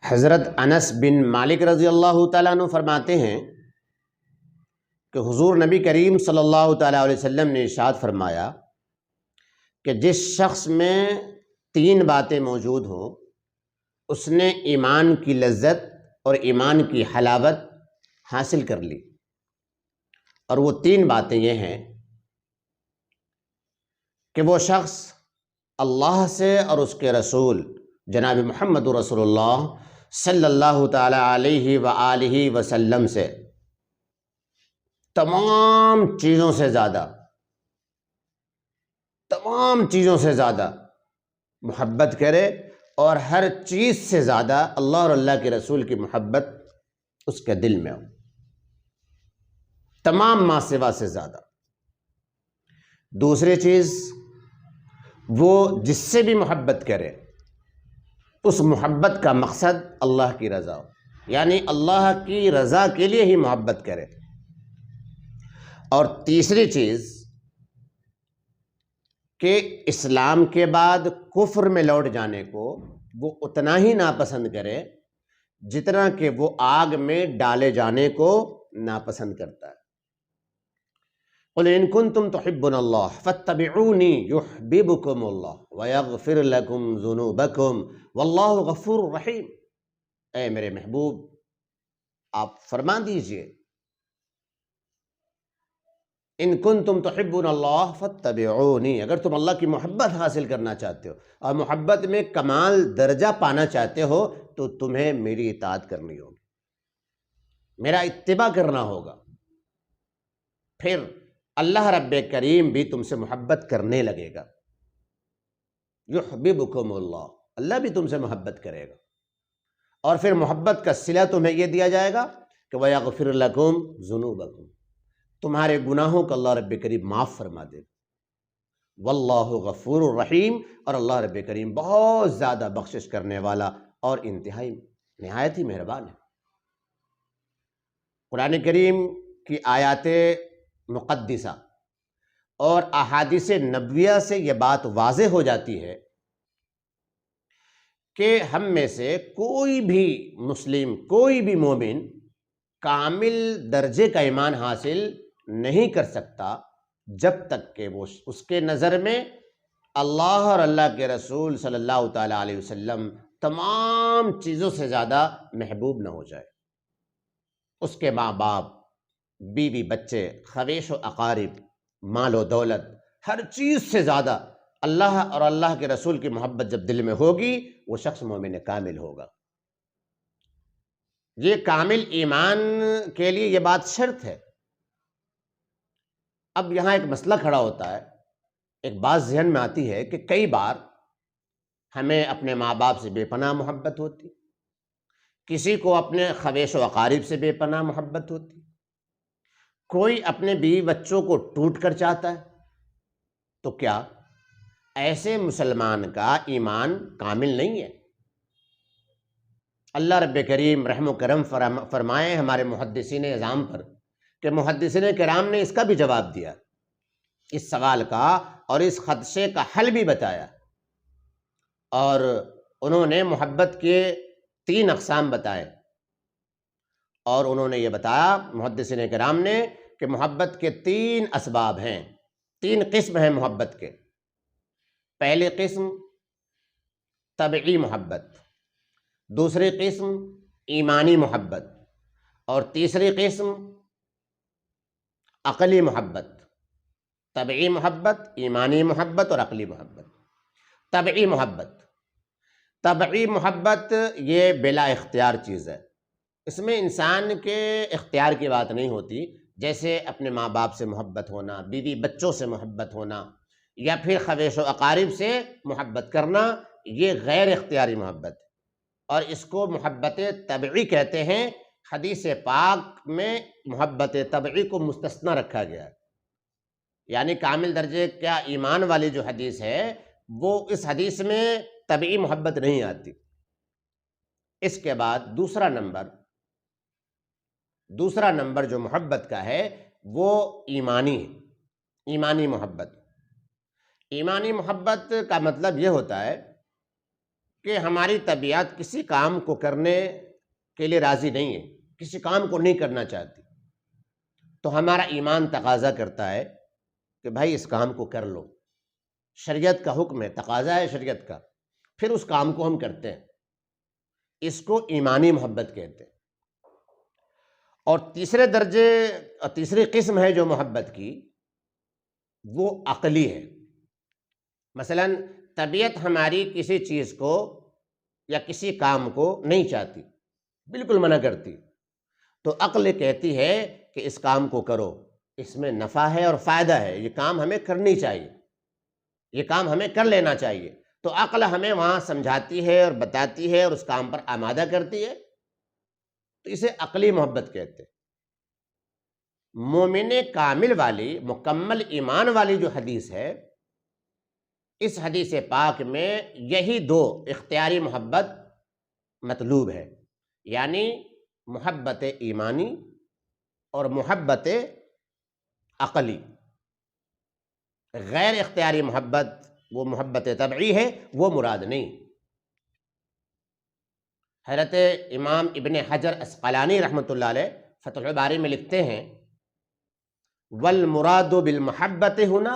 حضرت انس بن مالک رضی اللہ تعالیٰ عنہ فرماتے ہیں کہ حضور نبی کریم صلی اللہ تعالیٰ علیہ وسلم نے ارشاد فرمایا کہ جس شخص میں 3 باتیں موجود ہوں اس نے ایمان کی لذت اور ایمان کی حلاوت حاصل کر لی، اور وہ 3 باتیں یہ ہیں کہ وہ شخص اللہ سے اور اس کے رسول جناب محمد رسول اللہ صلی اللہ تعالیٰ علیہ وآلہ وسلم سے تمام چیزوں سے زیادہ محبت کرے، اور ہر چیز سے زیادہ اللہ اور اللہ کے رسول کی محبت اس کے دل میں ہو، تمام ما سوا سے زیادہ۔ دوسری چیز، وہ جس سے بھی محبت کرے اس محبت کا مقصد اللہ کی رضا ہو، یعنی اللہ کی رضا کے لیے ہی محبت کرے۔ اور تیسری چیز کہ اسلام کے بعد کفر میں لوٹ جانے کو وہ اتنا ہی ناپسند کرے جتنا کہ وہ آگ میں ڈالے جانے کو ناپسند کرتا ہے۔ قل ان کنتم تحبون اللہ فاتبعونی یحببکم اللہ ویغفر لکم ذنوبکم واللہ غفور رحیم۔ اے میرے محبوب، آپ فرما دیجئے ان کنتم تحبون اللہ فاتبعونی، اگر تم اللہ کی محبت حاصل کرنا چاہتے ہو اور محبت میں کمال درجہ پانا چاہتے ہو تو تمہیں میری اطاعت کرنی ہوگی، میرا اتباع کرنا ہوگا، پھر اللہ رب کریم بھی تم سے محبت کرنے لگے گا۔ یحببکم اللہ، اللہ بھی تم سے محبت کرے گا، اور پھر محبت کا صلہ تمہیں یہ دیا جائے گا کہ وَيَغْفِرْ لَكُمْ ذُنُوبَكُمْ، تمہارے گناہوں کو اللہ رب کریم معاف فرما دے گا۔ واللہ غفور الرحیم، اور اللہ رب کریم بہت زیادہ بخشش کرنے والا اور انتہائی نہایت ہی مہربان ہے۔ قرآن کریم کی آیات مقدسہ اور احادیث نبویہ سے یہ بات واضح ہو جاتی ہے کہ ہم میں سے کوئی بھی مسلم، کوئی بھی مومن کامل درجے کا ایمان حاصل نہیں کر سکتا جب تک کہ وہ اس کے نظر میں اللہ اور اللہ کے رسول صلی اللہ تعالیٰ علیہ وسلم تمام چیزوں سے زیادہ محبوب نہ ہو جائے۔ اس کے ماں باپ، بیوی بچے، خویش و اقارب، مال و دولت، ہر چیز سے زیادہ اللہ اور اللہ کے رسول کی محبت جب دل میں ہوگی وہ شخص مومن کامل ہوگا۔ یہ کامل ایمان کے لیے یہ بات شرط ہے۔ اب یہاں ایک مسئلہ کھڑا ہوتا ہے، ایک بات ذہن میں آتی ہے کہ کئی بار ہمیں اپنے ماں باپ سے بے پناہ محبت ہوتی، کسی کو اپنے خویش و اقارب سے بے پناہ محبت ہوتی، کوئی اپنے بیوی بچوں کو ٹوٹ کر چاہتا ہے، تو کیا ایسے مسلمان کا ایمان کامل نہیں ہے؟ اللہ رب کریم رحم و کرم فرمائے ہمارے محدثین اعظام پر کہ محدثین کرام نے اس کا بھی جواب دیا، اس سوال کا اور اس خدشے کا حل بھی بتایا، اور انہوں نے محبت کے 3 اقسام بتائے، اور انہوں نے یہ بتایا محدثین کرام نے کہ محبت کے 3 اسباب ہیں، 3 قسم ہیں محبت کے۔ پہلی قسم طبعی محبت، دوسری قسم ایمانی محبت، اور تیسری قسم عقلی محبت۔ طبعی محبت، ایمانی محبت اور عقلی محبت۔ طبعی محبت یہ بلا اختیار چیز ہے، اس میں انسان کے اختیار کی بات نہیں ہوتی، جیسے اپنے ماں باپ سے محبت ہونا، بیوی بچوں سے محبت ہونا، یا پھر خویش و اقارب سے محبت کرنا، یہ غیر اختیاری محبت ہے، اور اس کو محبت طبعی کہتے ہیں۔ حدیث پاک میں محبت طبعی کو مستثنی رکھا گیا ہے، یعنی کامل درجے کا ایمان والی جو حدیث ہے وہ اس حدیث میں طبعی محبت نہیں آتی۔ اس کے بعد دوسرا نمبر جو محبت کا ہے وہ ایمانی ہے، ایمانی محبت۔ ایمانی محبت کا مطلب یہ ہوتا ہے کہ ہماری طبیعت کسی کام کو کرنے کے لیے راضی نہیں ہے، کسی کام کو نہیں کرنا چاہتی، تو ہمارا ایمان تقاضا کرتا ہے کہ بھائی اس کام کو کر لو، شریعت کا حکم ہے، تقاضا ہے شریعت کا، پھر اس کام کو ہم کرتے ہیں، اس کو ایمانی محبت کہتے ہیں۔ اور تیسری قسم ہے جو محبت کی، وہ عقلی ہے۔ مثلا طبیعت ہماری کسی چیز کو یا کسی کام کو نہیں چاہتی، بالکل منع کرتی، تو عقل کہتی ہے کہ اس کام کو کرو، اس میں نفع ہے اور فائدہ ہے، یہ کام ہمیں کرنی چاہیے، یہ کام ہمیں کر لینا چاہیے، تو عقل ہمیں وہاں سمجھاتی ہے اور بتاتی ہے اور اس کام پر آمادہ کرتی ہے، تو اسے عقلی محبت کہتے ہیں۔ مومن کامل والی، مکمل ایمان والی جو حدیث ہے، اس حدیث پاک میں یہی دو اختیاری محبت مطلوب ہے، یعنی محبت ایمانی اور محبت عقلی۔ غیر اختیاری محبت، وہ محبت طبعی ہے، وہ مراد نہیں۔ حضرت امام ابن حجر عسقلانی رحمۃ اللہ علیہ فتح الباری میں لکھتے ہیں، والمراد بالمحبت ہنا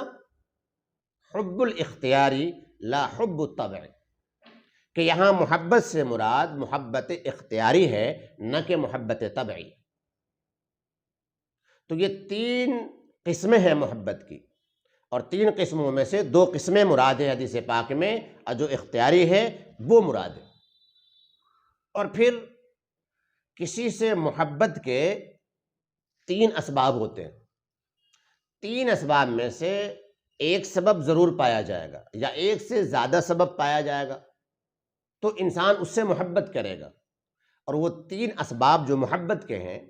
حب الاختیاری لا حب الطبع، کہ یہاں محبت سے مراد محبت اختیاری ہے، نہ کہ محبت طبعی۔ تو یہ تین قسمیں ہیں محبت کی، اور تین قسموں میں سے دو قسمیں مراد ہیں حدیث پاک میں، اور جو اختیاری ہے وہ مراد ہے۔ اور پھر کسی سے محبت کے تین اسباب ہوتے ہیں، تین اسباب میں سے ایک سبب ضرور پایا جائے گا یا ایک سے زیادہ سبب پایا جائے گا تو انسان اس سے محبت کرے گا، اور وہ تین اسباب جو محبت کے ہیں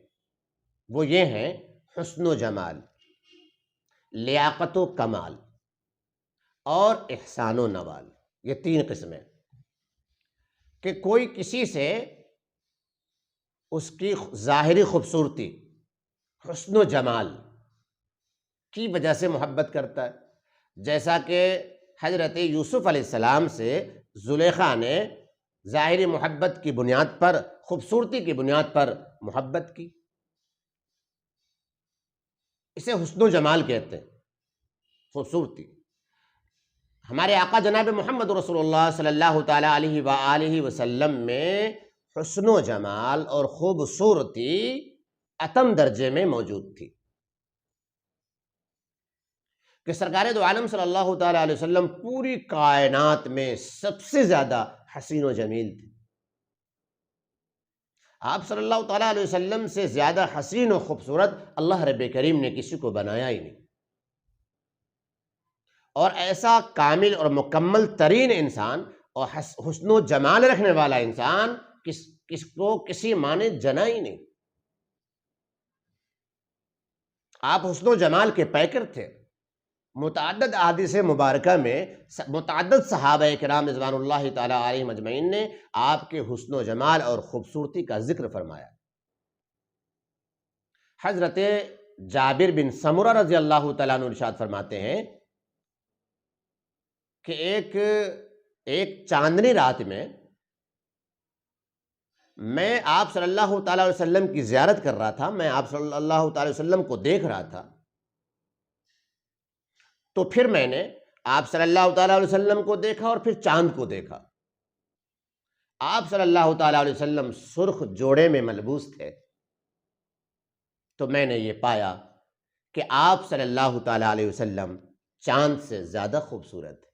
وہ یہ ہیں: حسن و جمال، لیاقت و کمال، اور احسان و نوال۔ یہ تین قسمیں، کہ کوئی کسی سے اس کی ظاہری خوبصورتی، حسن و جمال کی وجہ سے محبت کرتا ہے، جیسا کہ حضرت یوسف علیہ السلام سے زلیخا نے ظاہری محبت کی بنیاد پر، خوبصورتی کی بنیاد پر محبت کی، اسے حسن و جمال کہتے ہیں، خوبصورتی۔ ہمارے آقا جناب محمد رسول اللہ صلی اللہ تعالی علیہ وآلہ وسلم میں حسن و جمال اور خوبصورتی اتم درجے میں موجود تھی، کہ سرکار دو عالم صلی اللہ تعالی علیہ وسلم پوری کائنات میں سب سے زیادہ حسین و جمیل تھے۔ آپ صلی اللہ تعالی علیہ وسلم سے زیادہ حسین و خوبصورت اللہ رب کریم نے کسی کو بنایا ہی نہیں، اور ایسا کامل اور مکمل ترین انسان اور حسن و جمال رکھنے والا انسان کس کو کسی ماں نے جنا ہی نہیں۔ آپ حسن و جمال کے پیکر تھے۔ متعدد احادیث مبارکہ میں متعدد صحابہ کرام رضوان اللہ تعالی علیہم اجمعین نے آپ کے حسن و جمال اور خوبصورتی کا ذکر فرمایا۔ حضرت جابر بن سمرہ رضی اللہ تعالیٰ عنہ ارشاد فرماتے ہیں کہ ایک چاندنی رات میں آپ صلی اللہ تعالی علیہ وسلم کی زیارت کر رہا تھا، میں آپ صلی اللہ تعالی وسلم کو دیکھ رہا تھا، تو پھر میں نے آپ صلی اللہ تعالی علیہ وسلم کو دیکھا اور پھر چاند کو دیکھا۔ آپ صلی اللہ تعالی علیہ وسلم سرخ جوڑے میں ملبوس تھے، تو میں نے یہ پایا کہ آپ صلی اللہ تعالی علیہ وسلم چاند سے زیادہ خوبصورت ہے۔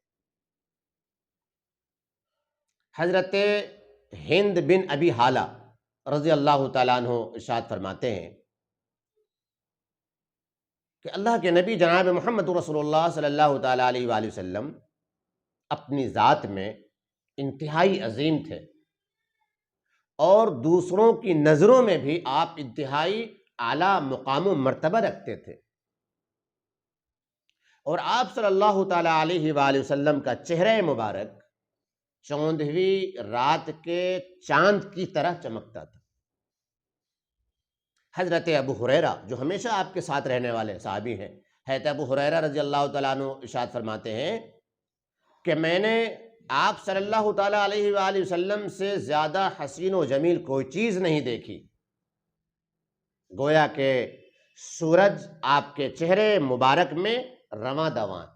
حضرت ہند بن ابی حالہ رضی اللہ تعالیٰ عنہ ارشاد فرماتے ہیں کہ اللہ کے نبی جناب محمد رسول اللہ صلی اللہ تعالی علیہ وآلہ وسلم اپنی ذات میں انتہائی عظیم تھے، اور دوسروں کی نظروں میں بھی آپ انتہائی اعلیٰ مقام و مرتبہ رکھتے تھے، اور آپ صلی اللہ تعالی علیہ وآلہ وسلم کا چہرہ مبارک چوندھویں رات کے چاند کی طرح چمکتا تھا۔ حضرت ابو ہریرہ جو ہمیشہ آپ کے ساتھ رہنے والے صحابی ہیں، حضرت ابو ہریرہ رضی اللہ تعالیٰ عنہ ارشاد فرماتے ہیں کہ میں نے آپ صلی اللہ تعالیٰ علیہ وآلہ وسلم سے زیادہ حسین و جمیل کوئی چیز نہیں دیکھی، گویا کہ سورج آپ کے چہرے مبارک میں رواں دواں،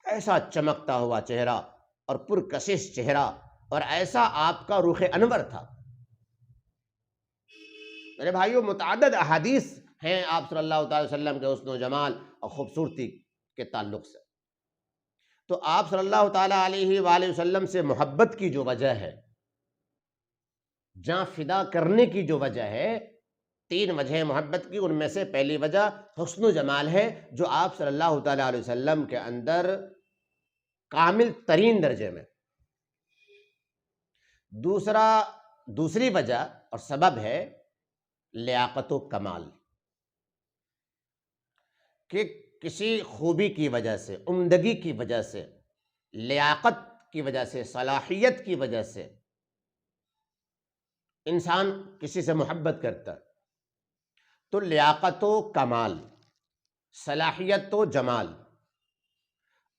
ایسا چمکتا ہوا چہرہ اور پرکشش چہرہ، اور ایسا آپ کا رخ انور تھا۔ میرے بھائیوں، متعدد احادیث ہیں آپ صلی اللہ تعالی وسلم کے حسن و جمال اور خوبصورتی کے تعلق سے۔ تو آپ صلی اللہ تعالی علیہ وآلہ وسلم سے محبت کی جو وجہ ہے، جاں فدا کرنے کی جو وجہ ہے، 3 وجہ محبت کی، ان میں سے پہلی وجہ حسن و جمال ہے جو آپ صلی اللہ تعالی علیہ وسلم کے اندر کامل ترین درجے میں۔ دوسری وجہ اور سبب ہے لیاقت و کمال، کہ کسی خوبی کی وجہ سے، عمدگی کی وجہ سے، لیاقت کی وجہ سے، صلاحیت کی وجہ سے انسان کسی سے محبت کرتا ہے، تو لیاقت و کمال، صلاحیت و جمال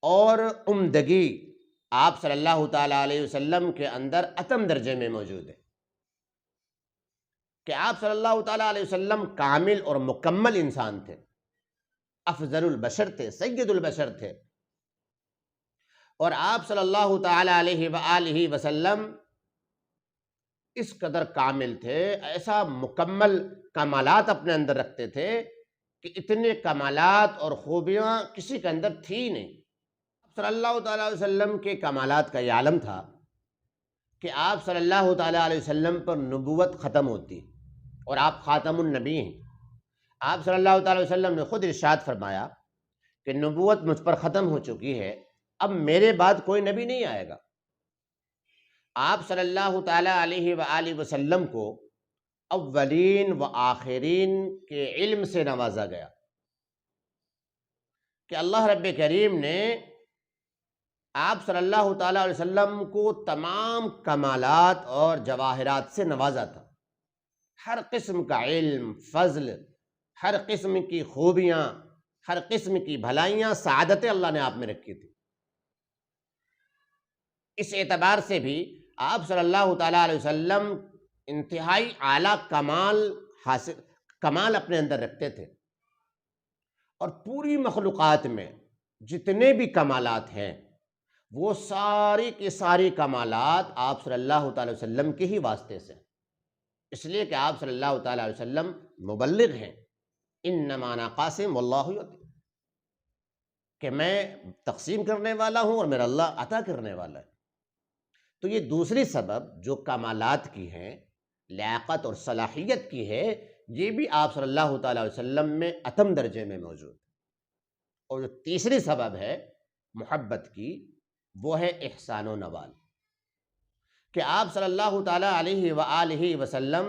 اور عمدگی آپ صلی اللہ تعالی علیہ وسلم کے اندر اتم درجے میں موجود ہے، کہ آپ صلی اللہ تعالی علیہ وسلم کامل اور مکمل انسان تھے، افضل البشر تھے، سید البشر تھے، اور آپ صلی اللہ تعالی علیہ وآلہ وسلم اس قدر کامل تھے، ایسا مکمل کمالات اپنے اندر رکھتے تھے کہ اتنے کمالات اور خوبیاں کسی کے اندر تھی نہیں۔ صلی اللہ تعالی علیہ وسلم کے کمالات کا یہ عالم تھا کہ آپ صلی اللہ تعالی علیہ وسلم پر نبوت ختم ہوتی اور آپ خاتم النبی ہیں۔ آپ صلی اللہ تعالی وسلم نے خود ارشاد فرمایا کہ نبوت مجھ پر ختم ہو چکی ہے، اب میرے بعد کوئی نبی نہیں آئے گا۔ آپ صلی اللہ تعالی علیہ وآلہ وسلم کو اولین و آخرین کے علم سے نوازا گیا، کہ اللہ رب کریم نے آپ صلی اللہ تعالی علیہ وسلم کو تمام کمالات اور جواہرات سے نوازا تھا، ہر قسم کا علم، فضل، ہر قسم کی خوبیاں، ہر قسم کی بھلائیاں، سعادتیں اللہ نے آپ میں رکھی تھی۔ اس اعتبار سے بھی آپ صلی اللہ تعالی علیہ وسلم انتہائی اعلیٰ کمال اپنے اندر رکھتے تھے، اور پوری مخلوقات میں جتنے بھی کمالات ہیں وہ ساری کی ساری کمالات آپ صلی اللہ تعالی وسلم کے ہی واسطے سے، اس لیے کہ آپ صلی اللہ تعالی علیہ وسلم مبلغ ہیں، انما انا قاسم واللہ یعطی، کہ میں تقسیم کرنے والا ہوں اور میرا اللہ عطا کرنے والا ہے۔ تو یہ دوسری سبب جو کمالات کی ہے، لیاقت اور صلاحیت کی ہے، یہ بھی آپ صلی اللہ تعالی علیہ وسلم میں اتم درجے میں موجود ہے۔ اور جو تیسری سبب ہے محبت کی، وہ ہے احسان و نوال، کہ آپ صلی اللہ تعالی علیہ وآلہ وسلم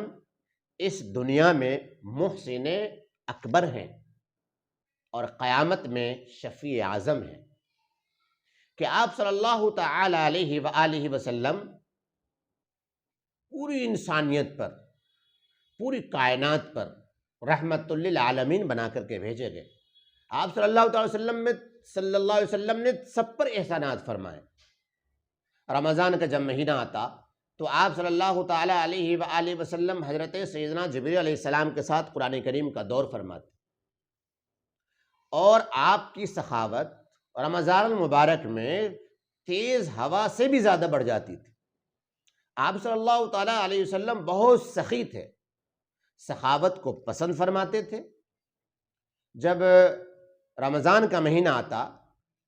اس دنیا میں محسن اکبر ہیں اور قیامت میں شفیع اعظم ہیں، کہ آپ صلی اللہ تعالی علیہ وآلہ وسلم پوری انسانیت پر، پوری کائنات پر رحمت للعالمین بنا کر کے بھیجے گئے۔ آپ صلی اللہ علیہ وسلم نے سب پر احسانات فرمائے۔ رمضان کا جب مہینہ آتا تو آپ صلی اللہ تعالی علیہ وآلہ وسلم حضرت سیدنا جبریل علیہ السلام کے ساتھ قرآن کریم کا دور فرماتے، اور آپ کی سخاوت رمضان المبارک میں تیز ہوا سے بھی زیادہ بڑھ جاتی تھی۔ آپ صلی اللہ تعالی علیہ وسلم بہت سخی تھے، سخاوت کو پسند فرماتے تھے۔ جب رمضان کا مہینہ آتا،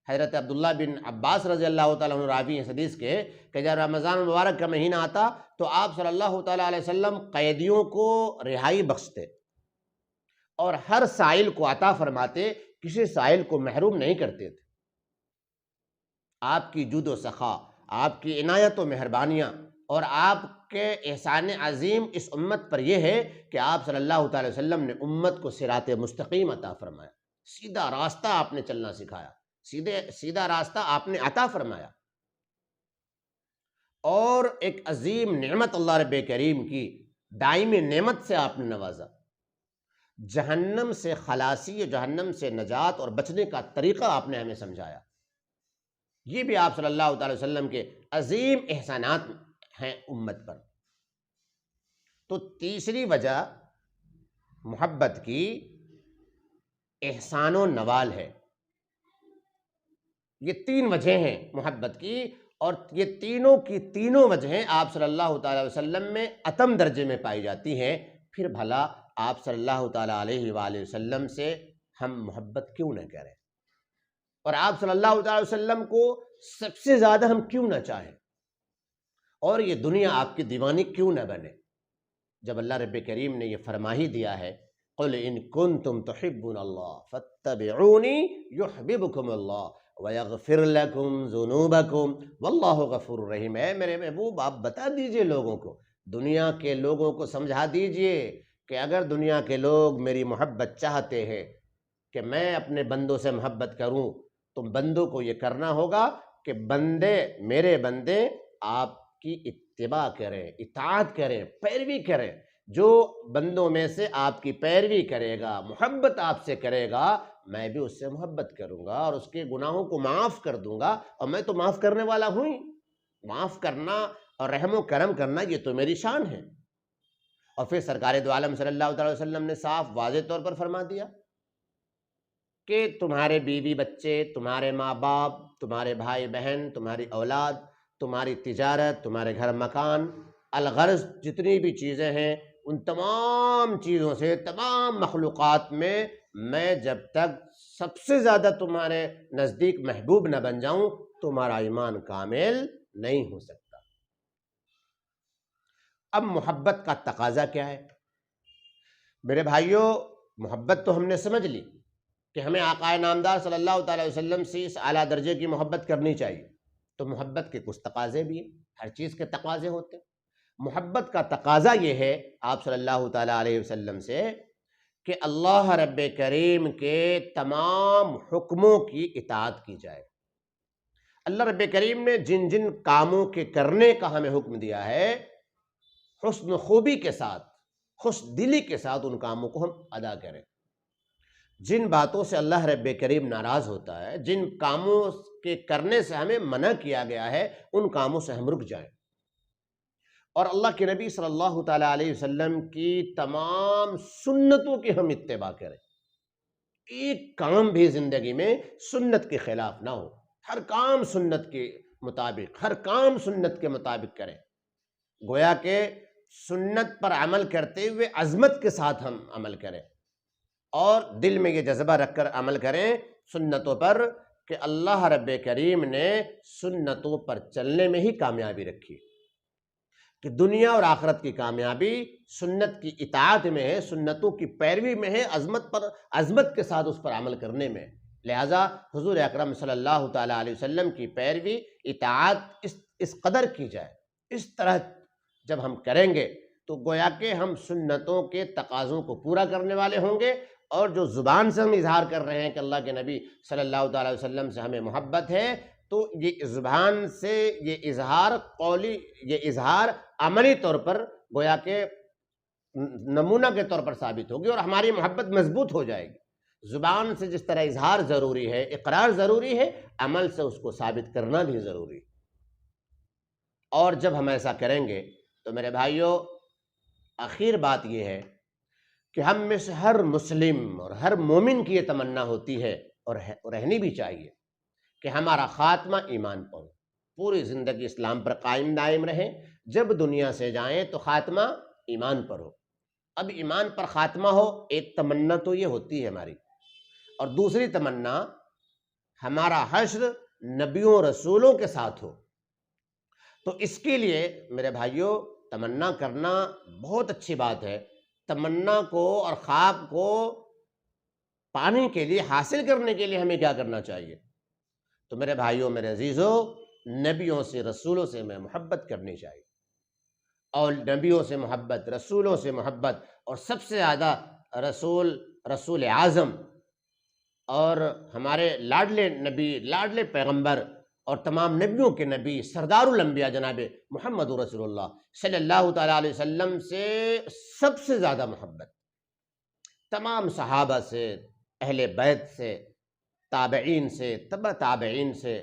حضرت عبداللہ بن عباس رضی اللہ تعالیٰ عنہ راوی ہیں حدیث کے، کہ جب رمضان المبارک کا مہینہ آتا تو آپ صلی اللہ تعالیٰ علیہ وسلم قیدیوں کو رہائی بخشتے اور ہر سائل کو عطا فرماتے، کسی سائل کو محروم نہیں کرتے تھے۔ آپ کی جود و سخا، آپ کی عنایت و مہربانیاں اور آپ کے احسان عظیم اس امت پر یہ ہے کہ آپ صلی اللہ تعالی وسلم نے امت کو صراط مستقیم عطا فرمایا، سیدھا راستہ آپ نے چلنا سکھایا، سیدھا راستہ آپ نے عطا فرمایا، اور ایک عظیم نعمت اللہ رب کریم کی دائمی نعمت سے آپ نے نوازا، جہنم سے خلاصی، جہنم سے نجات اور بچنے کا طریقہ آپ نے ہمیں سمجھایا۔ یہ بھی آپ صلی اللہ تعالی وسلم کے عظیم احسانات ہیں امت پر۔ تو تیسری وجہ محبت کی احسان و نوال ہے۔ یہ تین وجہیں ہیں محبت کی، اور یہ تینوں کی تینوں وجہیں آپ صلی اللہ تعالی وسلم میں اتم درجے میں پائی جاتی ہیں۔ پھر بھلا آپ صلی اللہ تعالی علیہ وآلہ وسلم سے ہم محبت کیوں نہ کریں، اور آپ صلی اللہ تعالی وسلم کو سب سے زیادہ ہم کیوں نہ چاہیں، اور یہ دنیا آپ کی دیوانی کیوں نہ بنے، جب اللہ رب کریم نے یہ فرما ہی دیا ہے قل ان کنتم تحبون اللہ فاتبعونی یحببکم اللہ ویغفر لکم ذنوبکم واللہ غفور رحیم۔ اے میرے محبوب، آپ بتا دیجئے لوگوں کو، دنیا کے لوگوں کو سمجھا دیجئے کہ اگر دنیا کے لوگ میری محبت چاہتے ہیں کہ میں اپنے بندوں سے محبت کروں، تو بندوں کو یہ کرنا ہوگا کہ میرے بندے آپ کی اتباع کریں، اطاعت کریں، پیروی کریں۔ جو بندوں میں سے آپ کی پیروی کرے گا، محبت آپ سے کرے گا، میں بھی اس سے محبت کروں گا اور اس کے گناہوں کو معاف کر دوں گا، اور میں تو معاف کرنے والا ہوں ہی۔ معاف کرنا اور رحم و کرم کرنا یہ تو میری شان ہے۔ اور پھر سرکار دو عالم صلی اللہ علیہ وسلم نے صاف واضح طور پر فرما دیا کہ تمہارے بیوی بچے، تمہارے ماں باپ، تمہارے بھائی بہن، تمہاری اولاد، تمہاری تجارت، تمہارے گھر مکان، الغرض جتنی بھی چیزیں ہیں، ان تمام چیزوں سے، تمام مخلوقات میں جب تک سب سے زیادہ تمہارے نزدیک محبوب نہ بن جاؤں، تمہارا ایمان کامل نہیں ہو سکتا۔ اب محبت کا تقاضا کیا ہے؟ میرے بھائیوں، محبت تو ہم نے سمجھ لی کہ ہمیں آقا نامدار صلی اللہ تعالی وسلم سے اس اعلیٰ درجے کی محبت کرنی چاہیے۔ تو محبت کے کچھ تقاضے بھی ہیں، ہر چیز کے تقاضے ہوتے ہیں۔ محبت کا تقاضا یہ ہے آپ صلی اللہ تعالی علیہ وسلم سے کہ اللہ رب کریم کے تمام حکموں کی اطاعت کی جائے۔ اللہ رب کریم نے جن جن کاموں کے کرنے کا ہمیں حکم دیا ہے، حسن خوبی کے ساتھ، خوش دلی کے ساتھ ان کاموں کو ہم ادا کریں۔ جن باتوں سے اللہ رب کریم ناراض ہوتا ہے، جن کاموں کے کرنے سے ہمیں منع کیا گیا ہے، ان کاموں سے ہم رک جائیں، اور اللہ کے نبی صلی اللہ تعالی علیہ وسلم کی تمام سنتوں کی ہم اتباع کریں۔ ایک کام بھی زندگی میں سنت کے خلاف نہ ہو، ہر کام سنت کے مطابق، ہر کام سنت کے مطابق کریں۔ گویا کہ سنت پر عمل کرتے ہوئے عظمت کے ساتھ ہم عمل کریں، اور دل میں یہ جذبہ رکھ کر عمل کریں سنتوں پر کہ اللہ رب کریم نے سنتوں پر چلنے میں ہی کامیابی رکھی، کہ دنیا اور آخرت کی کامیابی سنت کی اطاعت میں ہے، سنتوں کی پیروی میں ہے، عظمت کے ساتھ اس پر عمل کرنے میں۔ لہٰذا حضور اکرم صلی اللہ تعالی علیہ وسلم کی پیروی، اطاعت اس قدر کی جائے، اس طرح جب ہم کریں گے تو گویا کہ ہم سنتوں کے تقاضوں کو پورا کرنے والے ہوں گے، اور جو زبان سے ہم اظہار کر رہے ہیں کہ اللہ کے نبی صلی اللہ تعالی وسلم سے ہمیں محبت ہے، تو یہ زبان سے یہ اظہار قولی، یہ اظہار عملی طور پر گویا کہ نمونہ کے طور پر ثابت ہوگی، اور ہماری محبت مضبوط ہو جائے گی۔ زبان سے جس طرح اظہار ضروری ہے، اقرار ضروری ہے، عمل سے اس کو ثابت کرنا بھی ضروری ہے۔ اور جب ہم ایسا کریں گے تو میرے بھائیوں، آخر بات یہ ہے کہ ہم میں سے ہر مسلم اور ہر مومن کی یہ تمنا ہوتی ہے، اور رہنی بھی چاہیے، کہ ہمارا خاتمہ ایمان پر ہو، پوری زندگی اسلام پر قائم دائم رہیں، جب دنیا سے جائیں تو خاتمہ ایمان پر ہو۔ اب ایمان پر خاتمہ ہو، ایک تمنا تو یہ ہوتی ہے ہماری، اور دوسری تمنا ہمارا حشر نبیوں رسولوں کے ساتھ ہو۔ تو اس کے لیے میرے بھائیوں، تمنا کرنا بہت اچھی بات ہے۔ تمنا کو اور خواب کو پانے کے لیے، حاصل کرنے کے لیے ہمیں کیا کرنا چاہیے؟ تو میرے بھائیوں، میرے عزیزوں، نبیوں سے، رسولوں سے ہمیں محبت کرنی چاہیے، اور نبیوں سے محبت، رسولوں سے محبت، اور سب سے زیادہ رسول اعظم اور ہمارے لاڈلے نبی، لاڈلے پیغمبر اور تمام نبیوں کے نبی، سردار الانبیاء جناب محمد رسول اللہ صلی اللہ تعالیٰ علیہ وسلم سے سب سے زیادہ محبت، تمام صحابہ سے، اہل بیت سے، تابعین سے، تبع تابعین سے،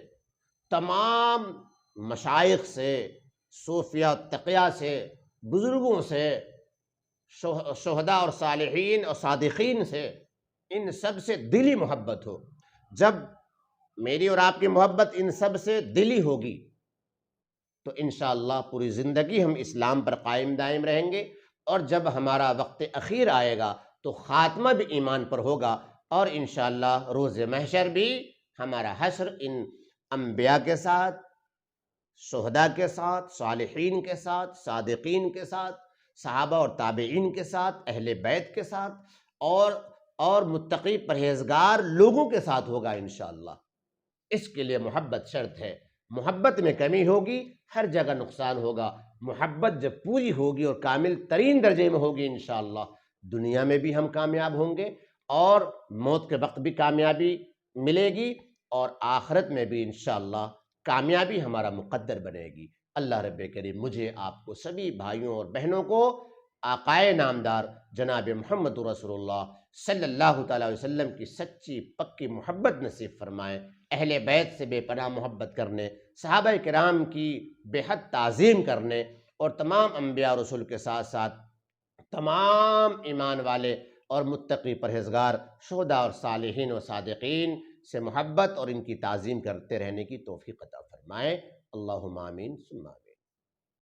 تمام مشائخ سے، صوفیہ تقیہ سے، بزرگوں سے، شہداء اور صالحین اور صادقین سے، ان سب سے دلی محبت ہو۔ جب میری اور آپ کی محبت ان سب سے دلی ہوگی تو انشاءاللہ پوری زندگی ہم اسلام پر قائم دائم رہیں گے، اور جب ہمارا وقت اخیر آئے گا تو خاتمہ بھی ایمان پر ہوگا، اور انشاءاللہ روز محشر بھی ہمارا حشر ان انبیاء کے ساتھ، شہداء کے ساتھ، صالحین کے ساتھ، صادقین کے ساتھ، صحابہ اور تابعین کے ساتھ، اہل بیت کے ساتھ، اور متقی پرہیزگار لوگوں کے ساتھ ہوگا انشاءاللہ۔ اس کے لیے محبت شرط ہے۔ محبت میں کمی ہوگی، ہر جگہ نقصان ہوگا۔ محبت جب پوری ہوگی اور کامل ترین درجے میں ہوگی انشاءاللہ، دنیا میں بھی ہم کامیاب ہوں گے، اور موت کے وقت بھی کامیابی ملے گی، اور آخرت میں بھی انشاءاللہ کامیابی ہمارا مقدر بنے گی۔ اللہ رب کریم مجھے، آپ کو، سبھی بھائیوں اور بہنوں کو آقائے نامدار جناب محمد رسول اللہ صلی اللہ تعالی وسلم کی سچی پکی محبت نصیب فرمائے، اہل بیت سے بے پناہ محبت کرنے، صحابہ کرام کی بے حد تعظیم کرنے، اور تمام انبیاء رسول کے ساتھ ساتھ تمام ایمان والے اور متقی پرہیزگار شہداء اور صالحین و صادقین سے محبت اور ان کی تعظیم کرتے رہنے کی توفیق عطا فرمائے۔ اللہم آمین ثم آمین۔